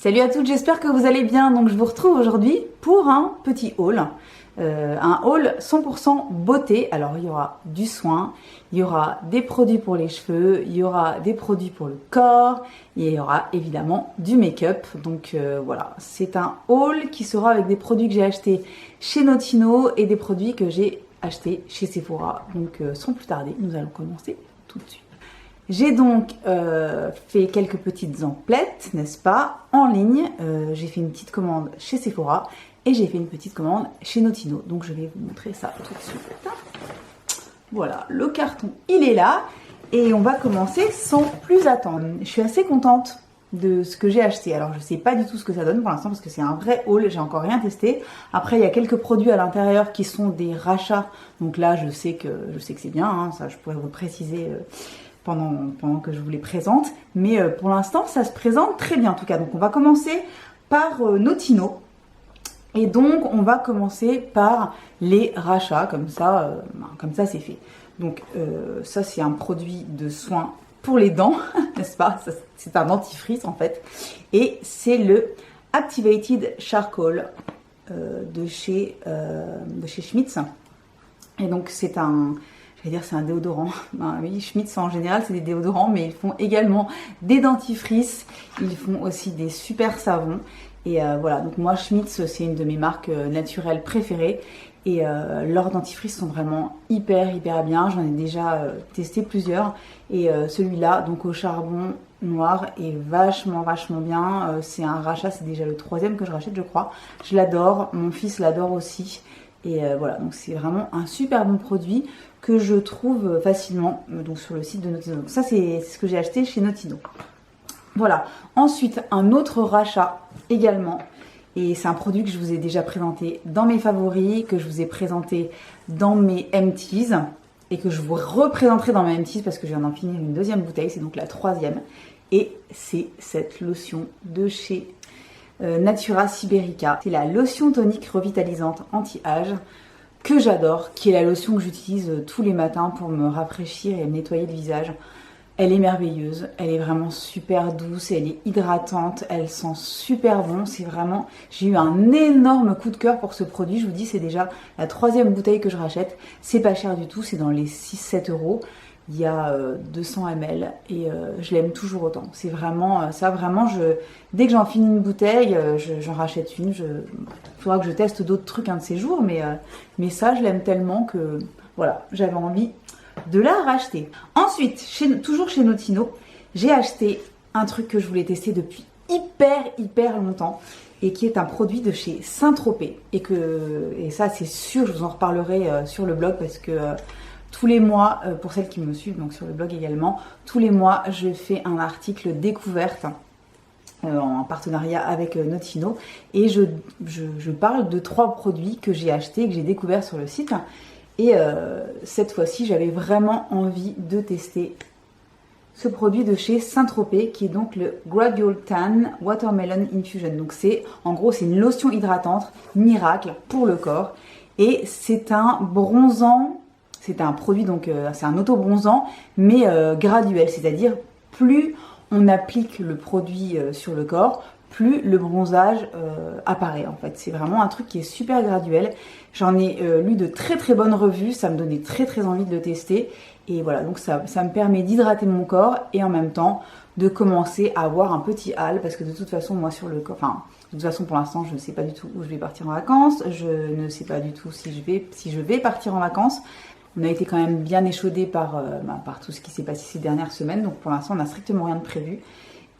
Salut à toutes, j'espère que vous allez bien. Donc je vous retrouve aujourd'hui pour un petit haul. Un haul 100% beauté. Alors il y aura du soin, il y aura des produits pour les cheveux, il y aura des produits pour le corps, et il y aura évidemment du make-up. Donc voilà, c'est un haul qui sera avec des produits que j'ai achetés chez Notino et des produits que j'ai achetés chez Sephora. Donc sans plus tarder, nous allons commencer tout de suite. J'ai donc fait quelques petites emplettes, n'est-ce pas, en ligne. J'ai fait une petite commande chez Sephora et j'ai fait une petite commande chez Notino. Donc je vais vous montrer ça tout de suite. Voilà, le carton, il est là. Et on va commencer sans plus attendre. Je suis assez contente de ce que j'ai acheté. Alors je ne sais pas du tout ce que ça donne pour l'instant parce que c'est un vrai haul, j'ai encore rien testé. Après il y a quelques produits à l'intérieur qui sont des rachats. Donc là je sais que c'est bien, hein, ça je pourrais vous le préciser pendant que je vous les présente. Mais pour l'instant, ça se présente très bien en tout cas. Donc on va commencer par Notino. Et donc on va commencer par les rachats, comme ça c'est fait. Donc ça c'est un produit de soin pour les dents, n'est-ce pas? C'est un dentifrice en fait. Et c'est le Activated Charcoal de chez Schmidt's. Et donc c'est un... Je vais dire c'est un déodorant. Ben oui, Schmidt's en général c'est des déodorants, mais ils font également des dentifrices. Ils font aussi des super savons. Et voilà, donc moi Schmidt's c'est une de mes marques naturelles préférées. Et leurs dentifrices sont vraiment hyper bien. J'en ai déjà testé plusieurs. Et celui-là, donc au charbon noir, est vachement bien. C'est un rachat, c'est déjà le 3e que je rachète je crois. Je l'adore, mon fils l'adore aussi. Et voilà, donc c'est vraiment un super bon produit que je trouve facilement donc sur le site de Notino. Donc ça c'est ce que j'ai acheté chez Notino. Voilà, ensuite un autre rachat également. Et c'est un produit que je vous ai déjà présenté dans mes favoris, que je vous ai présenté dans mes empties et que je vous représenterai dans mes empties parce que je viens d'en finir une deuxième bouteille, c'est donc la 3e. Et c'est cette lotion de chez Natura Siberica. C'est la lotion tonique revitalisante anti-âge que j'adore, qui est la lotion que j'utilise tous les matins pour me rafraîchir et me nettoyer le visage. Elle est merveilleuse, elle est vraiment super douce, elle est hydratante, elle sent super bon. C'est vraiment, j'ai eu un énorme coup de cœur pour ce produit. Je vous dis, c'est déjà la 3e bouteille que je rachète. C'est pas cher du tout, c'est dans les 6-7 euros. Il y a 200 ml et je l'aime toujours autant. C'est vraiment ça, vraiment, dès que j'en finis une bouteille, j'en rachète une. Il faudra que je teste d'autres trucs un de ces jours, mais ça, je l'aime tellement que voilà, j'avais envie de la racheter. Ensuite, toujours chez Notino, j'ai acheté un truc que je voulais tester depuis hyper longtemps et qui est un produit de chez Saint-Tropez. Et ça, c'est sûr, je vous en reparlerai sur le blog parce que tous les mois, pour celles qui me suivent, donc sur le blog également, tous les mois, je fais un article découverte en partenariat avec Notino et je parle de 3 produits que j'ai achetés et que j'ai découverts sur le site. Et cette fois-ci, j'avais vraiment envie de tester ce produit de chez Saint-Tropez qui est donc le Gradual Tan Watermelon Infusion. Donc en gros, c'est une lotion hydratante miracle pour le corps et c'est un bronzant. C'est un produit, donc c'est un auto-bronzant, mais graduel, c'est-à-dire plus on applique le produit sur le corps, plus le bronzage apparaît en fait. C'est vraiment un truc qui est super graduel. J'en ai lu de très bonnes revues, ça me donnait très envie de le tester. Et voilà, donc ça me permet d'hydrater mon corps et en même temps de commencer à avoir un petit hâle parce que de toute façon, moi sur le corps, enfin de toute façon pour l'instant je ne sais pas du tout où je vais partir en vacances, je ne sais pas du tout si je vais partir en vacances. On a été quand même bien échaudés par tout ce qui s'est passé ces dernières semaines. Donc pour l'instant, on n'a strictement rien de prévu.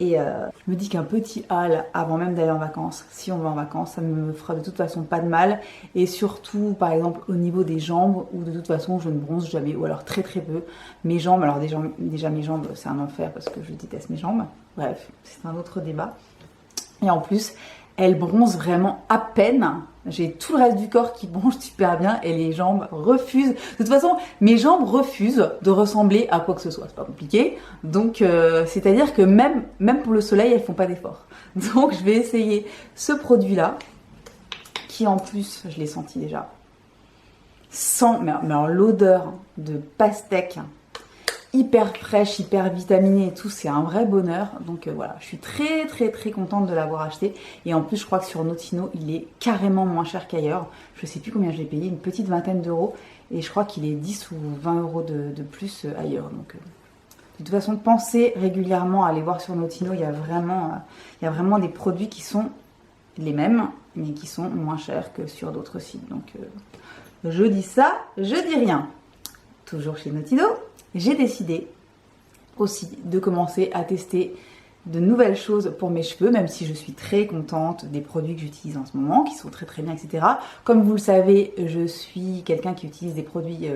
Et je me dis qu'un petit hâle avant même d'aller en vacances, si on va en vacances, ça ne me fera de toute façon pas de mal. Et surtout, par exemple, au niveau des jambes, où de toute façon, je ne bronze jamais, ou alors très peu. Mes jambes, alors déjà mes jambes, c'est un enfer parce que je déteste mes jambes. Bref, c'est un autre débat. Et en plus, elles bronzent vraiment à peine. J'ai tout le reste du corps qui bronze super bien et les jambes refusent. De toute façon, mes jambes refusent de ressembler à quoi que ce soit. C'est pas compliqué. Donc, c'est-à-dire que même pour le soleil, elles font pas d'effort. Donc, je vais essayer ce produit-là, qui en plus, je l'ai senti déjà, mais alors l'odeur de pastèque hyper fraîche, hyper vitaminée et tout, c'est un vrai bonheur. Donc voilà, je suis très contente de l'avoir acheté. Et en plus, je crois que sur Notino, il est carrément moins cher qu'ailleurs. Je sais plus combien je l'ai payé, une petite vingtaine d'euros. Et je crois qu'il est 10 ou 20 euros de plus ailleurs. Donc de toute façon, pensez régulièrement à aller voir sur Notino. Il y a vraiment des produits qui sont les mêmes, mais qui sont moins chers que sur d'autres sites. Donc je dis ça, je dis rien. Toujours chez Notino, j'ai décidé aussi de commencer à tester de nouvelles choses pour mes cheveux, même si je suis très contente des produits que j'utilise en ce moment, qui sont très bien, etc. Comme vous le savez, je suis quelqu'un qui utilise des produits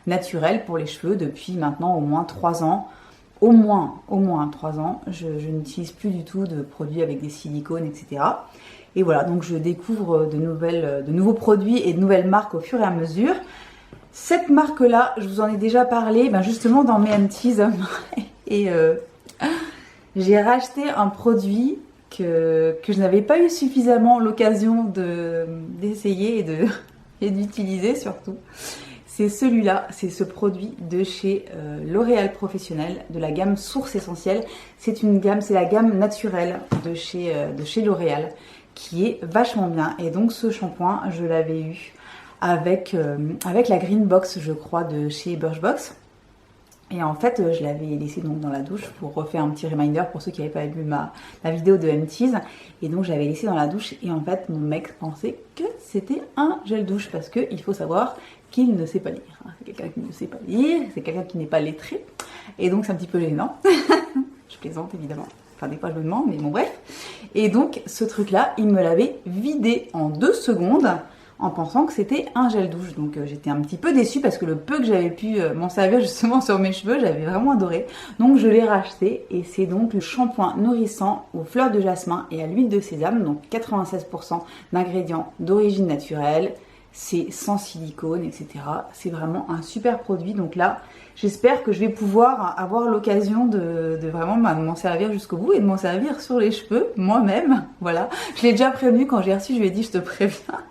naturels pour les cheveux depuis maintenant au moins 3 ans. Au moins 3 ans, je n'utilise plus du tout de produits avec des silicones, etc. Et voilà, donc je découvre de nouveaux produits et de nouvelles marques au fur et à mesure. Cette marque-là, je vous en ai déjà parlé justement dans mes empties. Et j'ai racheté un produit que je n'avais pas eu suffisamment l'occasion d'essayer et d'utiliser surtout. C'est celui-là, c'est ce produit de chez L'Oréal Professionnel, de la gamme Source Essentielle. C'est la gamme naturelle de chez L'Oréal, qui est vachement bien. Et donc ce shampoing, je l'avais eu avec la Green Box, je crois, de chez Birchbox. Et en fait, je l'avais laissé donc dans la douche pour refaire un petit reminder pour ceux qui n'avaient pas vu ma vidéo de empties. Et donc, j'avais laissé dans la douche. Et en fait, mon mec pensait que c'était un gel douche parce qu'il faut savoir qu'il ne sait pas lire. C'est quelqu'un qui ne sait pas lire, c'est quelqu'un qui n'est pas lettré. Et donc, c'est un petit peu gênant. Je plaisante, évidemment. Enfin, des fois, je me demande, mais bon, bref. Et donc, ce truc-là, il me l'avait vidé en 2 secondes en pensant que c'était un gel douche. Donc j'étais un petit peu déçue parce que le peu que j'avais pu m'en servir justement sur mes cheveux, j'avais vraiment adoré. Donc je l'ai racheté et c'est donc le shampoing nourrissant aux fleurs de jasmin et à l'huile de sésame, donc 96% d'ingrédients d'origine naturelle, c'est sans silicone, etc. C'est vraiment un super produit. Donc là, j'espère que je vais pouvoir avoir l'occasion de vraiment m'en servir jusqu'au bout et de m'en servir sur les cheveux moi-même. Voilà, je l'ai déjà prévenu quand j'ai reçu, je lui ai dit je te préviens.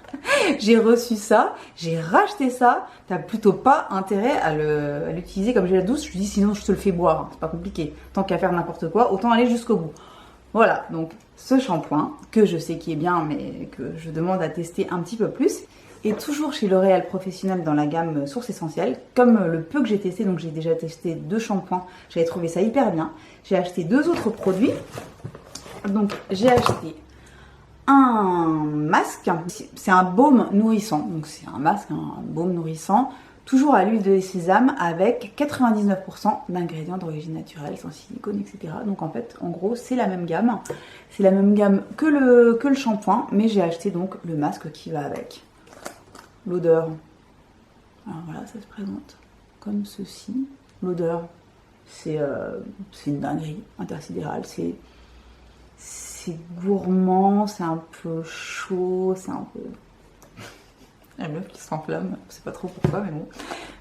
J'ai reçu ça, j'ai racheté ça, t'as plutôt pas intérêt à l'utiliser comme gel douce. Je lui dis sinon je te le fais boire, hein. C'est pas compliqué. Tant qu'à faire n'importe quoi, autant aller jusqu'au bout. Voilà, donc ce shampoing que je sais qui est bien mais que je demande à tester un petit peu plus. Et toujours chez L'Oréal Professionnel dans la gamme Source Essentielle, comme le peu que j'ai testé, donc j'ai déjà testé 2 shampoings, j'avais trouvé ça hyper bien. J'ai acheté 2 autres produits. Donc j'ai acheté un masque, c'est un baume nourrissant, donc c'est un masque, un baume nourrissant, toujours à l'huile de sésame avec 99% d'ingrédients d'origine naturelle, sans silicone, etc. Donc en fait, en gros, c'est la même gamme. C'est la même gamme que le shampoing, mais j'ai acheté donc le masque qui va avec. L'odeur, alors voilà, ça se présente comme ceci. L'odeur, c'est une dinguerie intersidérale, c'est gourmand, c'est un peu chaud, c'est un peu... La meuf qui s'enflamme, je sais pas trop pourquoi, mais bon.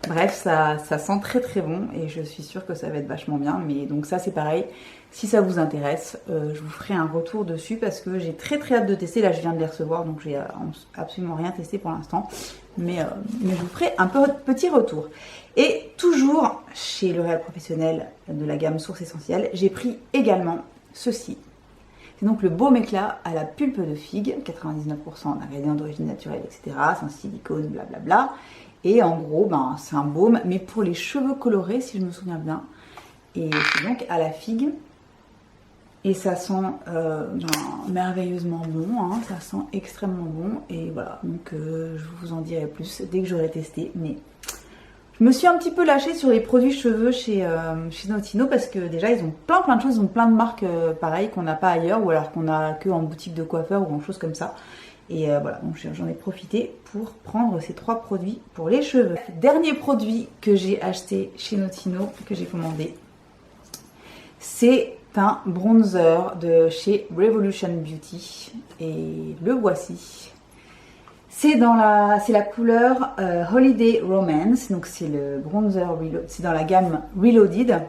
Bref, ça sent très bon et je suis sûre que ça va être vachement bien. Mais donc ça, c'est pareil. Si ça vous intéresse, je vous ferai un retour dessus parce que j'ai très hâte de tester. Là, je viens de les recevoir, donc j'ai absolument rien testé pour l'instant. Mais je vous ferai un petit retour. Et toujours chez L'Oréal Professionnel de la gamme Source Essentielle, j'ai pris également ceci. C'est donc le baume éclat à la pulpe de figue, 99% d'ingrédients d'origine naturelle, etc. Sans silicone, blablabla. Et en gros, c'est un baume, mais pour les cheveux colorés, si je me souviens bien. Et c'est donc à la figue. Et ça sent merveilleusement bon, hein, ça sent extrêmement bon. Et voilà, donc je vous en dirai plus dès que j'aurai testé. Mais je me suis un petit peu lâchée sur les produits cheveux chez Notino parce que déjà ils ont plein de choses, ils ont plein de marques pareilles qu'on n'a pas ailleurs ou alors qu'on a que en boutique de coiffeur ou en choses comme ça. Et voilà, donc j'en ai profité pour prendre ces 3 produits pour les cheveux. Dernier produit que j'ai acheté chez Notino, que j'ai commandé, c'est un bronzer de chez Revolution Beauty et le voici. C'est la couleur Holiday Romance, donc c'est le bronzer, c'est dans la gamme Reloaded.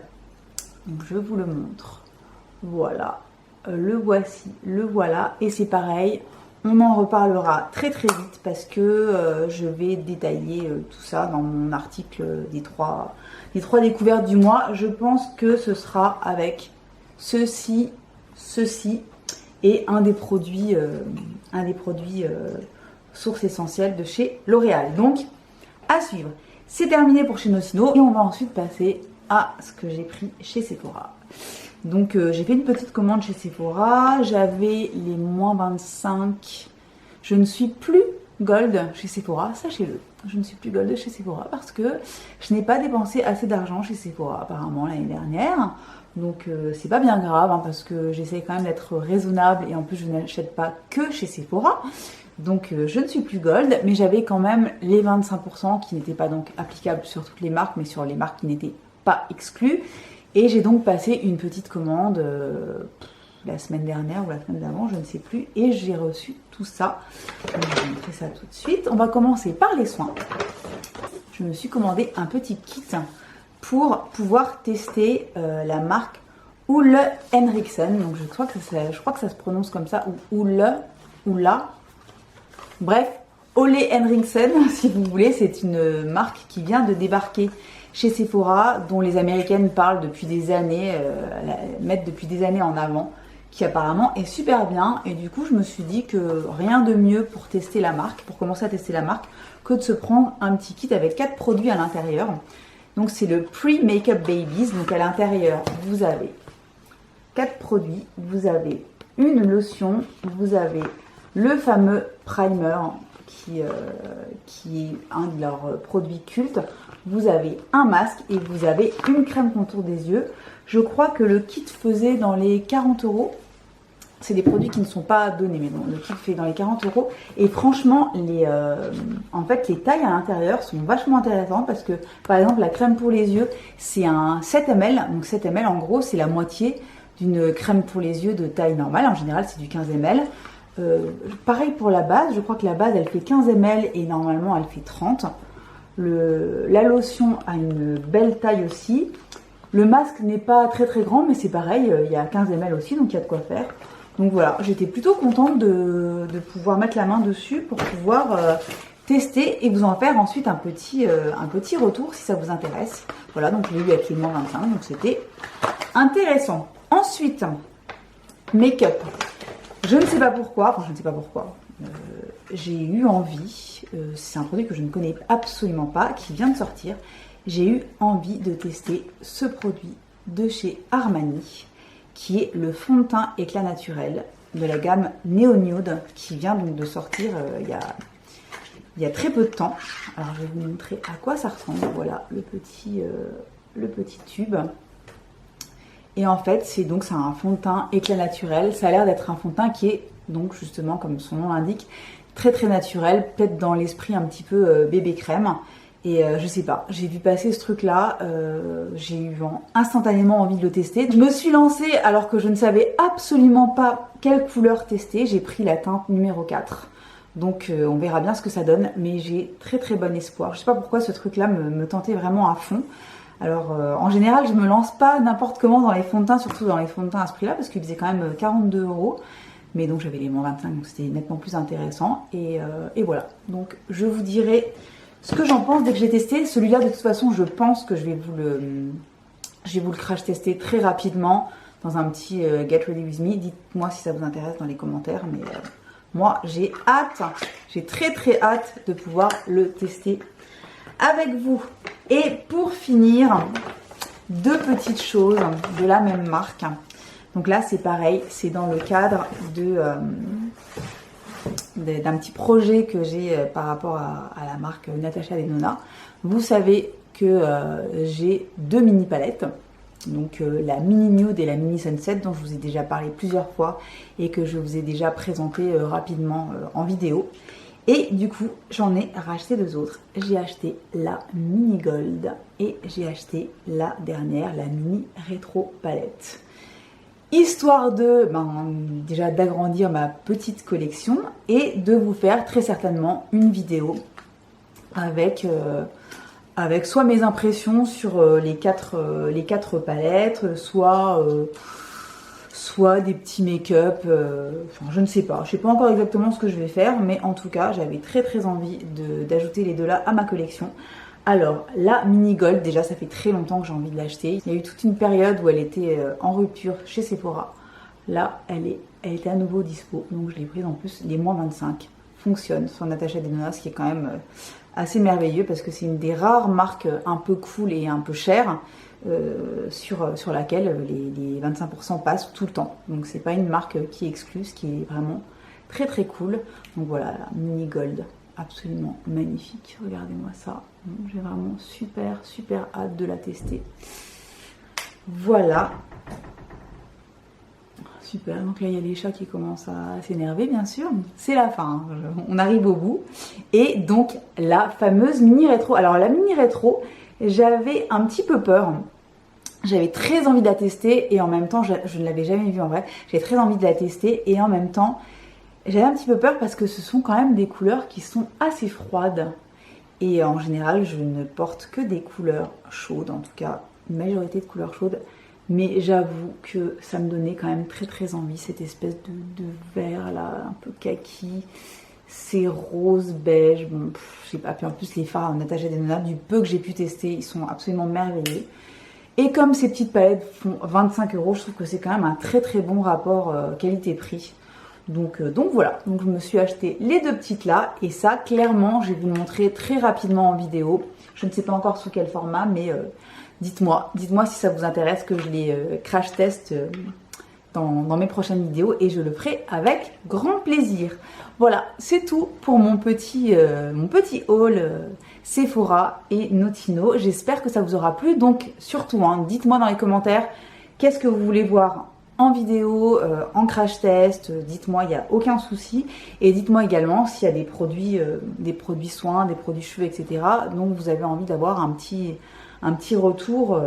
Donc je vous le montre. Voilà, le voici, le voilà. Et c'est pareil, on en reparlera très très vite parce que je vais détailler tout ça dans mon article des trois découvertes du mois. Je pense que ce sera avec ceci et un des produits sources essentielles de chez L'Oréal. Donc à suivre. C'est terminé pour chez Nocino et on va ensuite passer à ce que j'ai pris chez Sephora. Donc j'ai fait une petite commande chez Sephora, j'avais les moins 25. Je ne suis plus gold chez Sephora, sachez-le. Je ne suis plus gold chez Sephora parce que je n'ai pas dépensé assez d'argent chez Sephora apparemment l'année dernière. Donc c'est pas bien grave hein, parce que j'essaie quand même d'être raisonnable et en plus je n'achète pas que chez Sephora. Donc je ne suis plus gold, mais j'avais quand même les 25% qui n'étaient pas donc applicables sur toutes les marques, mais sur les marques qui n'étaient pas exclues. Et j'ai donc passé une petite commande la semaine dernière ou la semaine d'avant, je ne sais plus, et j'ai reçu tout ça. Donc, je vais montrer ça tout de suite. On va commencer par les soins. Je me suis commandé un petit kit pour pouvoir tester la marque Ole Henriksen. Donc je crois que ça se prononce comme ça, ou Ole, ou la. Bref, Ole Henriksen, si vous voulez, c'est une marque qui vient de débarquer chez Sephora, dont les Américaines parlent depuis des années, mettent depuis des années en avant, qui apparemment est super bien. Et du coup, je me suis dit que rien de mieux pour tester la marque, pour commencer à tester la marque, que de se prendre un petit kit avec 4 produits à l'intérieur. Donc c'est le Pre-Makeup Babies. Donc à l'intérieur, vous avez 4 produits. Vous avez une lotion, vous avez le fameux primer qui est un de leurs produits cultes. Vous avez un masque et vous avez une crème contour des yeux. Je crois que le kit faisait dans les 40 €. C'est des produits qui ne sont pas donnés, mais bon, le kit fait dans les 40 €. Et franchement, en fait, les tailles à l'intérieur sont vachement intéressantes parce que, par exemple, la crème pour les yeux, c'est un 7 ml. Donc 7 ml, en gros, c'est la moitié d'une crème pour les yeux de taille normale. En général, c'est du 15 ml. Pareil pour la base, je crois que la base elle fait 15 ml et normalement elle fait 30. La lotion a une belle taille aussi. Le masque n'est pas très très grand, mais c'est pareil, il y a 15 ml aussi, donc il y a de quoi faire. Donc voilà, j'étais plutôt contente de pouvoir mettre la main dessus pour pouvoir tester et vous en faire ensuite un petit retour si ça vous intéresse. Voilà, donc je l'ai eu avec les moins 25, donc c'était intéressant. Ensuite, make-up. Je ne sais pas pourquoi, j'ai eu envie, c'est un produit que je ne connais absolument pas, qui vient de sortir. J'ai eu envie de tester ce produit de chez Armani, qui est le fond de teint éclat naturel de la gamme Neo Nude, qui vient donc de sortir il y a très peu de temps. Alors je vais vous montrer à quoi ça ressemble. Voilà le petit tube. Et en fait, c'est un fond de teint éclat naturel. Ça a l'air d'être un fond de teint qui est donc justement, comme son nom l'indique, très très naturel, peut-être dans l'esprit un petit peu bébé crème. Et je sais pas, j'ai vu passer ce truc-là, j'ai eu instantanément envie de le tester. Je me suis lancée alors que je ne savais absolument pas quelle couleur tester. J'ai pris la teinte numéro 4. Donc on verra bien ce que ça donne, mais j'ai très très bon espoir. Je sais pas pourquoi ce truc-là me tentait vraiment à fond. Alors en général, je me lance pas n'importe comment dans les fonds de teint, surtout dans les fonds de teint à ce prix-là, parce qu'ils faisaient quand même 42 €. Mais donc j'avais les moins 25, donc c'était nettement plus intéressant. Et voilà, donc je vous dirai ce que j'en pense dès que j'ai testé. Celui-là, de toute façon, je pense que je vais vous le crash tester très rapidement dans un petit Get Ready With Me. Dites-moi si ça vous intéresse dans les commentaires, mais moi j'ai hâte, j'ai très très hâte de pouvoir le tester avec vous. Et pour finir, 2 petites choses de la même marque. Donc là c'est pareil, c'est dans le cadre d'un petit projet que j'ai par rapport à la marque Natasha Denona. Vous savez que j'ai 2 mini palettes, donc la mini nude et la mini sunset, dont je vous ai déjà parlé plusieurs fois et que je vous ai déjà présenté rapidement en vidéo. Et du coup, j'en ai racheté 2 autres. J'ai acheté la mini gold et j'ai acheté la dernière, la mini rétro palette. Histoire de déjà d'agrandir ma petite collection et de vous faire très certainement une vidéo avec soit mes impressions sur les quatre palettes, soit soit des petits make-up, enfin je ne sais pas. Je sais pas encore exactement ce que je vais faire, mais en tout cas j'avais très envie d'ajouter les deux là à ma collection. Alors la mini gold, déjà ça fait très longtemps que j'ai envie de l'acheter. Il y a eu toute une période où elle était en rupture chez Sephora. Là elle était à nouveau dispo, donc je l'ai prise en plus. Les moins 25 fonctionnent sur Natasha Denona, ce qui est quand même assez merveilleux parce que c'est une des rares marques un peu cool et un peu chères sur laquelle les 25% passent tout le temps. Donc c'est pas une marque qui exclut, ce qui est vraiment très cool. Donc voilà, la mini gold, absolument magnifique. Regardez-moi ça. J'ai vraiment super hâte de la tester. Voilà. Super, donc là il y a les chats qui commencent à s'énerver bien sûr. C'est la fin, on arrive au bout. Et donc la fameuse mini rétro. Alors la mini rétro, j'avais un petit peu peur. J'avais très envie de la tester et en même temps, je ne l'avais jamais vue en vrai. J'avais très envie de la tester et en même temps, j'avais un petit peu peur parce que ce sont quand même des couleurs qui sont assez froides. Et en général, je ne porte que des couleurs chaudes, en tout cas, une majorité de couleurs chaudes. Mais j'avoue que ça me donnait quand même très envie, cette espèce de vert là, un peu kaki. C'est rose, beige, bon, je sais pas. Puis en plus, les fards Natasha Denona, du peu que j'ai pu tester, ils sont absolument merveilleux. Et comme ces petites palettes font 25 €, je trouve que c'est quand même un très bon rapport qualité-prix. Donc voilà, donc je me suis acheté les deux petites là. Et ça, clairement, je vais vous le montrer très rapidement en vidéo. Je ne sais pas encore sous quel format, mais dites-moi si ça vous intéresse que je les crash test dans mes prochaines vidéos. Et je le ferai avec grand plaisir. Voilà, c'est tout pour mon petit haul Sephora et Notino. J'espère que ça vous aura plu. Donc surtout, dites-moi dans les commentaires qu'est-ce que vous voulez voir en vidéo, en crash test. Dites-moi, il n'y a aucun souci. Et dites-moi également s'il y a des produits soins, des produits cheveux, etc. Donc vous avez envie d'avoir un petit retour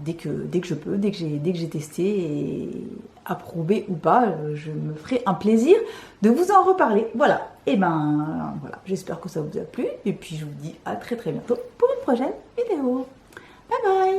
dès que je peux, dès que j'ai testé et approuvé ou pas, je me ferai un plaisir de vous en reparler. Voilà, et voilà, j'espère que ça vous a plu et puis je vous dis à très bientôt pour une prochaine vidéo. Bye bye.